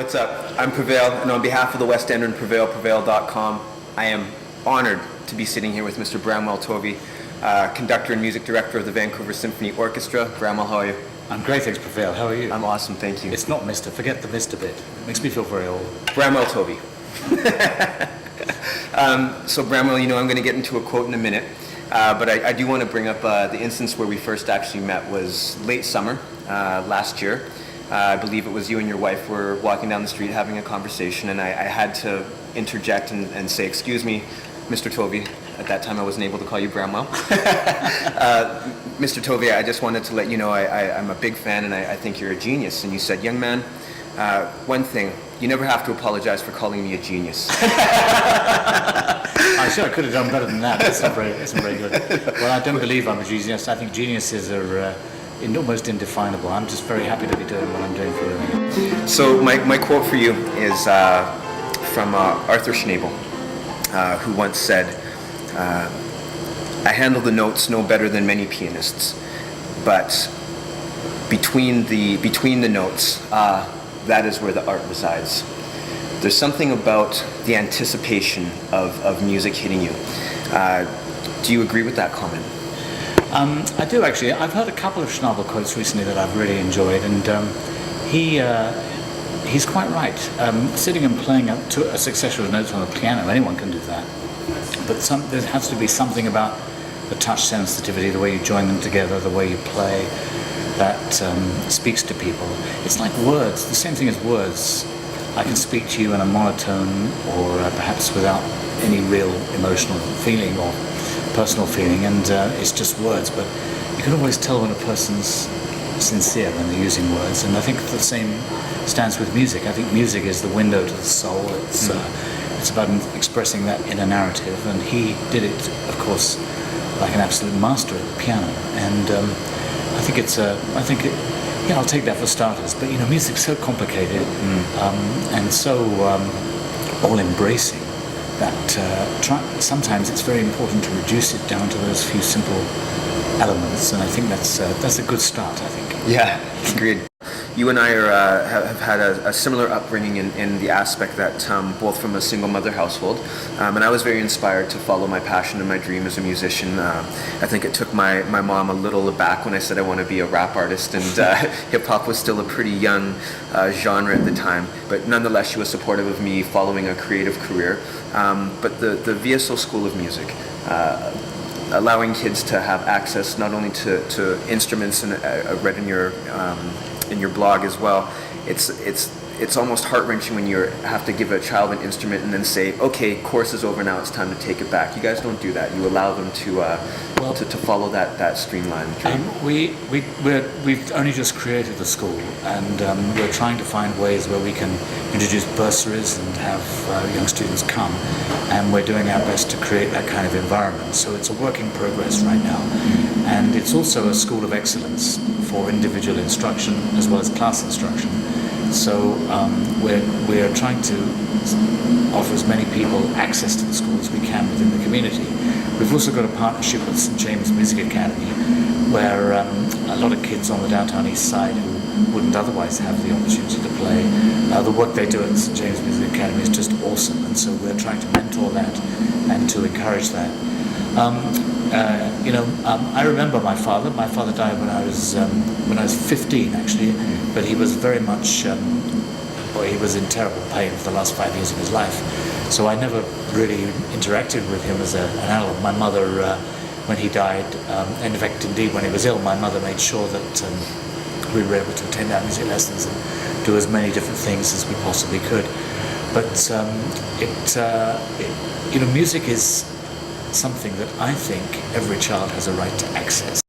what's up? I'm Prevail, and on behalf of the West End and Prevail, Prevail.com, I am honored to be sitting here with Mr. Bramwell Tovey, conductor and music director of the Vancouver Symphony Orchestra. Bramwell, how are you? I'm great, thanks, Prevail. How are you? I'm awesome, thank you. It's not Mr. Forget the Mr. bit. It makes me feel very old. Bramwell Tovey. So Bramwell, you know I'm going to get into a quote in a minute, but I do want to bring up the instance where we first actually met was late summer last year. I believe it was you and your wife were walking down the street having a conversation, and I had to interject and say, excuse me, Mr. Tovey. At that time I wasn't able to call you Bramwell. Mr. Tovey, I just wanted to let you know I'm a big fan, and I think you're a genius. And you said, young man, one thing, you never have to apologize for calling me a genius. I could have done better than that. That's not very good. Well, I don't believe I'm a genius. I think geniuses are almost indefinable. I'm just very happy to be doing what I'm doing for a living. So my quote for you is from Arthur Schnabel, who once said, I handle the notes no better than many pianists, but between the notes, that is where the art resides. There's something about the anticipation of music hitting you. Do you agree with that comment? I do, actually. I've heard a couple of Schnabel quotes recently that I've really enjoyed, and he's quite right. Sitting and playing up to a succession of notes on a piano, anyone can do that. But there has to be something about the touch sensitivity, the way you join them together, the way you play, that speaks to people. It's like words, the same thing as words. I can speak to you in a monotone or perhaps without any real emotional feeling or personal feeling, and it's just words, but you can always tell when a person's sincere when they're using words, and I think the same stands with music. I think music is the window to the soul. It's about expressing that in a narrative, and he did it, of course, like an absolute master at the piano, and I'll take that for starters, but music's so complicated and so all-embracing that sometimes it's very important to reduce it down to those few simple elements, and I think that's a good start, I think. Yeah, agreed. You and I have had a similar upbringing in the aspect that both from a single mother household, and I was very inspired to follow my passion and my dream as a musician. I think it took my mom a little aback when I said I want to be a rap artist, and hip-hop was still a pretty young genre at the time, but nonetheless she was supportive of me following a creative career. But the VSO School of Music, allowing kids to have access not only to instruments, and I read in your blog as well, it's almost heart-wrenching when you have to give a child an instrument and then say, okay, course is over now, it's time to take it back. You guys don't do that. You allow them to follow that streamlined dream. We've only just created the school, and we're trying to find ways where we can introduce bursaries and have young students come, and we're doing our best to create that kind of environment. So it's a work in progress right now, and it's also a school of excellence for individual instruction as well as class instruction. So we're trying to offer as many people access to the school as we can within the community. We've also got a partnership with St. James Music Academy, where a lot of kids on the downtown east side who wouldn't otherwise have the opportunity to play, the work they do at St. James Music Academy is just awesome, and so we're trying to mentor that and to encourage that. I remember my father. My father died when I was 15, actually, but he was very much, he was in terrible pain for the last 5 years of his life. So I never really interacted with him as an adult. My mother, when he died, and in fact, indeed, when he was ill, my mother made sure that we were able to attend our music lessons and do as many different things as we possibly could. But music is something that I think every child has a right to access.